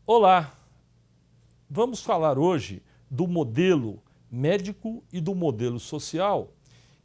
Olá, vamos falar hoje do modelo médico e do modelo social,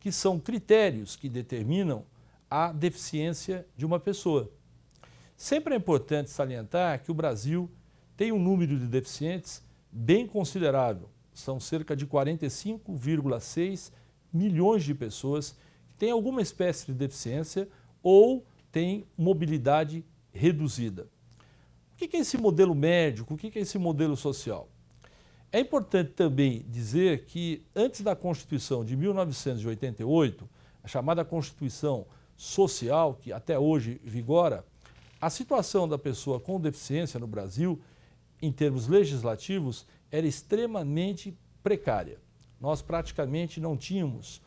que são critérios que determinam a deficiência de uma pessoa. Sempre é importante salientar que o Brasil tem um número de deficientes bem considerável. São cerca de 45,6 milhões de pessoas que têm alguma espécie de deficiência ou têm mobilidade reduzida. O que é esse modelo médico? O que é esse modelo social? É importante também dizer que antes da Constituição de 1988, a chamada Constituição Social, que até hoje vigora, a situação da pessoa com deficiência no Brasil, em termos legislativos, era extremamente precária. Nós praticamente não tínhamos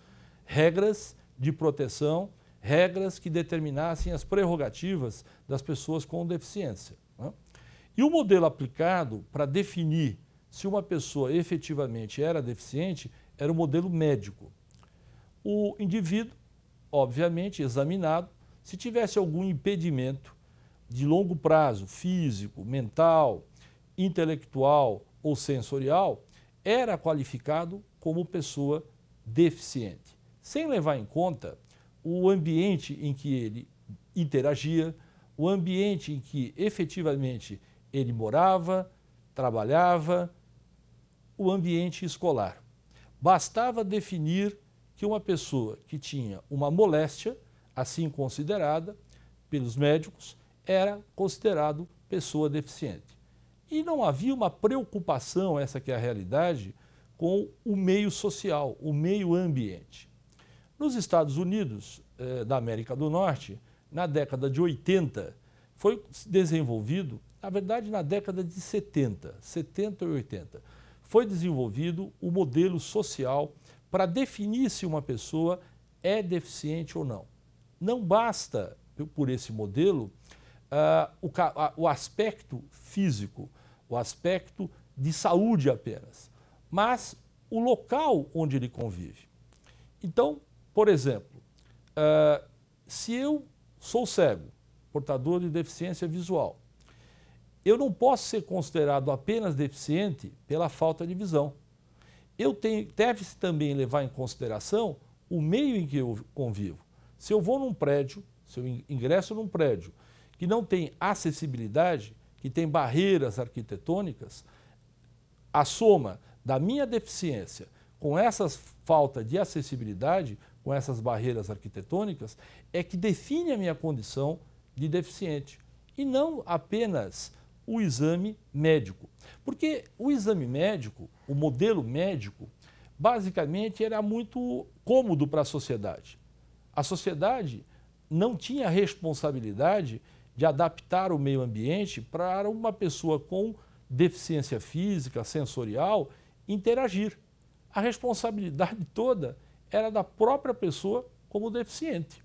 regras de proteção, regras que determinassem as prerrogativas das pessoas com deficiência. E o modelo aplicado para definir se uma pessoa efetivamente era deficiente era o modelo médico. O indivíduo, obviamente, examinado, se tivesse algum impedimento de longo prazo, físico, mental, intelectual ou sensorial, era qualificado como pessoa deficiente, sem levar em conta o ambiente em que ele interagia, o ambiente em que efetivamente ele morava, trabalhava, o ambiente escolar. Bastava definir que uma pessoa que tinha uma moléstia, assim considerada pelos médicos, era considerado pessoa deficiente. E não havia uma preocupação, essa que é a realidade, com o meio social, o meio ambiente. Nos Estados Unidos da América do Norte, na década de 80, foi desenvolvido, na verdade na década de 70 e 80, foi desenvolvido o modelo social para definir se uma pessoa é deficiente ou não. Não basta, por esse modelo, o aspecto físico, o aspecto de saúde apenas, mas o local onde ele convive. Então, por exemplo, se eu sou cego, portador de deficiência visual, eu não posso ser considerado apenas deficiente pela falta de visão. Deve-se também levar em consideração o meio em que eu convivo. Se eu vou num prédio, se eu ingresso num prédio que não tem acessibilidade, que tem barreiras arquitetônicas, a soma da minha deficiência com essas falta de acessibilidade, com essas barreiras arquitetônicas, é que define a minha condição de deficiente. E não apenas o exame médico. Porque o exame médico, o modelo médico, basicamente era muito cômodo para a sociedade. A sociedade não tinha responsabilidade de adaptar o meio ambiente para uma pessoa com deficiência física, sensorial, interagir. A responsabilidade toda era da própria pessoa como deficiente.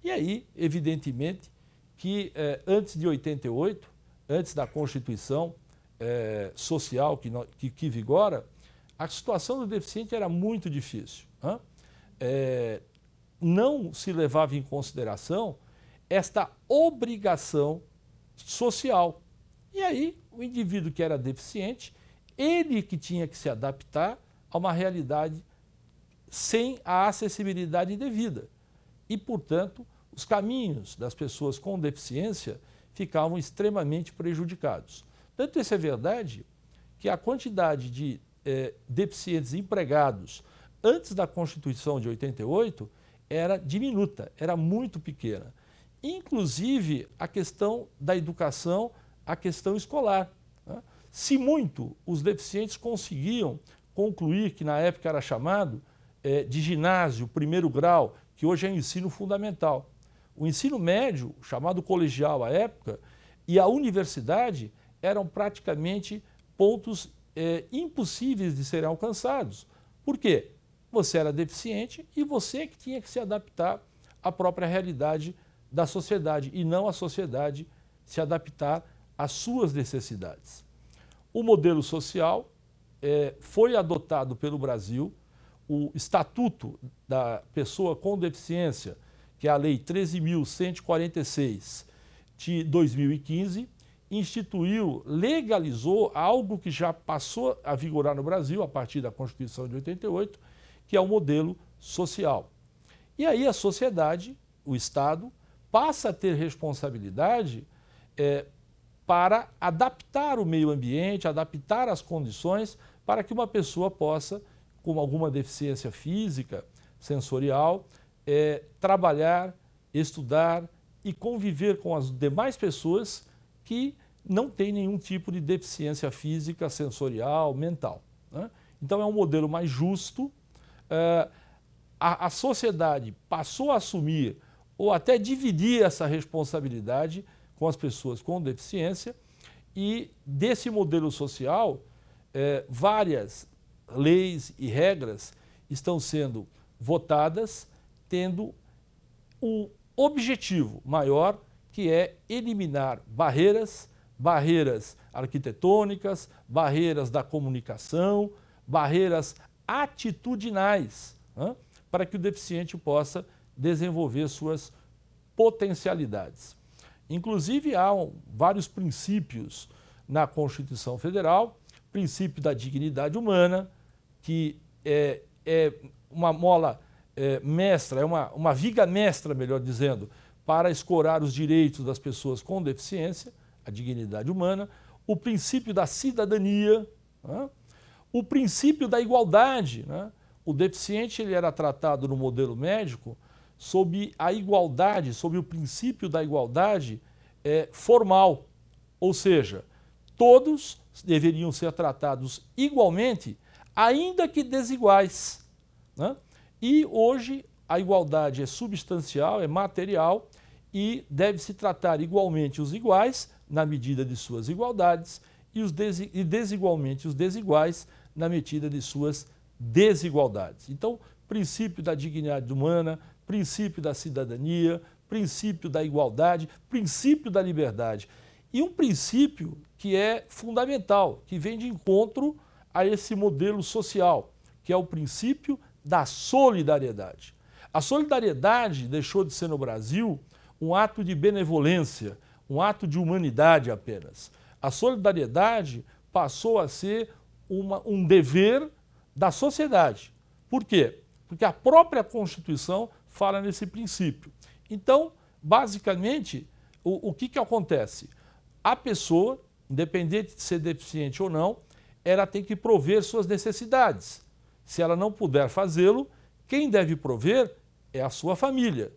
E aí, evidentemente, que antes de 88, antes da Constituição social que vigora, a situação do deficiente era muito difícil. Não se levava em consideração esta obrigação social. E aí, o indivíduo que era deficiente, ele que tinha que se adaptar a uma realidade sem a acessibilidade devida. E, portanto, os caminhos das pessoas com deficiência ficavam extremamente prejudicados. Tanto isso é verdade que a quantidade de deficientes empregados antes da Constituição de 88 era diminuta, era muito pequena. Inclusive a questão da educação, a questão escolar. Se muito os deficientes conseguiam concluir, que na época era chamado de ginásio, primeiro grau, que hoje é ensino fundamental. O ensino médio, chamado colegial à época, e a universidade eram praticamente pontos impossíveis de serem alcançados. Por quê? Você era deficiente e você que tinha que se adaptar à própria realidade da sociedade e não a sociedade se adaptar às suas necessidades. O modelo social foi adotado pelo Brasil, o Estatuto da Pessoa com Deficiência, que é a Lei 13.146 de 2015, instituiu, legalizou algo que já passou a vigorar no Brasil a partir da Constituição de 88, que é o modelo social. E aí a sociedade, o Estado, passa a ter responsabilidade para adaptar o meio ambiente, adaptar as condições para que uma pessoa possa, com alguma deficiência física, sensorial, trabalhar, estudar e conviver com as demais pessoas que não têm nenhum tipo de deficiência física, sensorial, mental, né? Então é um modelo mais justo. A sociedade passou a assumir ou até dividir essa responsabilidade com as pessoas com deficiência, e desse modelo social, várias leis e regras estão sendo votadas, tendo um objetivo maior, que é eliminar barreiras arquitetônicas, barreiras da comunicação, barreiras atitudinais, né, para que o deficiente possa desenvolver suas potencialidades. Inclusive, há vários princípios na Constituição Federal, princípio da dignidade humana, que é uma mola mestra, é uma viga mestra, melhor dizendo, para escorar os direitos das pessoas com deficiência, a dignidade humana, o princípio da cidadania, né? O princípio da igualdade, né? O deficiente ele era tratado no modelo médico sob a igualdade, sob o princípio da igualdade formal, ou seja, todos deveriam ser tratados igualmente, ainda que desiguais, né? E hoje a igualdade é substancial, é material e deve-se tratar igualmente os iguais na medida de suas igualdades e desigualmente os desiguais na medida de suas desigualdades. Então, princípio da dignidade humana, princípio da cidadania, princípio da igualdade, princípio da liberdade. E um princípio que é fundamental, que vem de encontro a esse modelo social, que é o princípio da solidariedade. A solidariedade deixou de ser no Brasil um ato de benevolência, um ato de humanidade apenas. A solidariedade passou a ser um dever da sociedade. Por quê? Porque a própria Constituição fala nesse princípio. Então, basicamente, o que acontece? A pessoa, independente de ser deficiente ou não, ela tem que prover suas necessidades. Se ela não puder fazê-lo, quem deve prover é a sua família.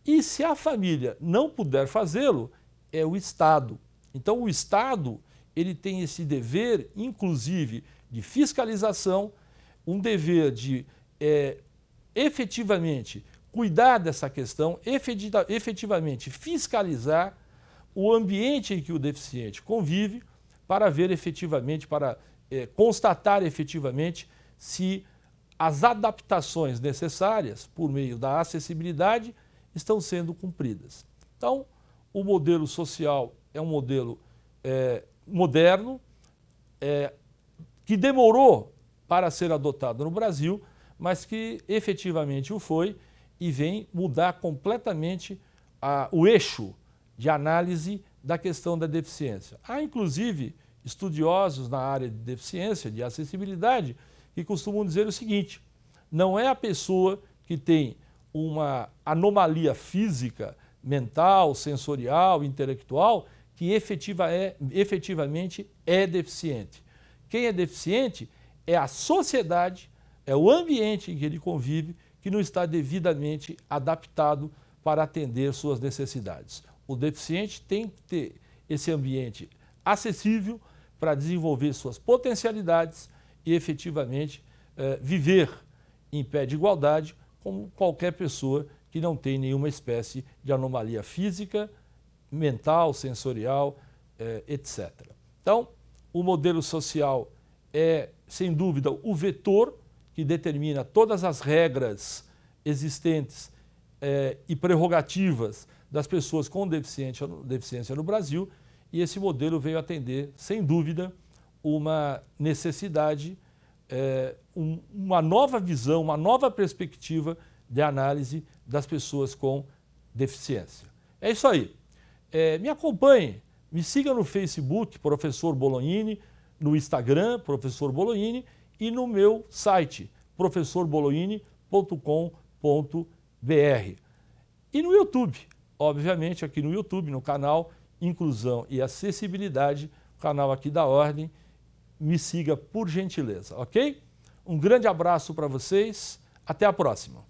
E se a família não puder fazê-lo, é o Estado. Então o Estado ele tem esse dever, inclusive, de fiscalização, um dever de efetivamente cuidar dessa questão, efetivamente fiscalizar o ambiente em que o deficiente convive, para ver efetivamente, para constatar efetivamente se as adaptações necessárias por meio da acessibilidade estão sendo cumpridas. Então, o modelo social é um modelo moderno, que demorou para ser adotado no Brasil, mas que efetivamente o foi e vem mudar completamente o eixo de análise da questão da deficiência. Há, inclusive, estudiosos na área de deficiência, de acessibilidade, que costumam dizer o seguinte: não é a pessoa que tem uma anomalia física, mental, sensorial, intelectual, que efetivamente é deficiente. Quem é deficiente é a sociedade, é o ambiente em que ele convive, que não está devidamente adaptado para atender suas necessidades. O deficiente tem que ter esse ambiente acessível para desenvolver suas potencialidades e efetivamente viver em pé de igualdade como qualquer pessoa que não tem nenhuma espécie de anomalia física, mental, sensorial, etc. Então, o modelo social é, sem dúvida, o vetor que determina todas as regras existentes e prerrogativas das pessoas com deficiência no Brasil, e esse modelo veio atender, sem dúvida, uma necessidade, uma nova visão, uma nova perspectiva de análise das pessoas com deficiência. É isso aí. Me acompanhe Me siga no Facebook, Professor Bolognini, no Instagram, Professor Bolognini, e no meu site, professorbolognini.com.br. E no YouTube, obviamente aqui no YouTube, no canal Inclusão e Acessibilidade, canal aqui da Ordem, me siga por gentileza, ok? Um grande abraço para vocês, até a próxima.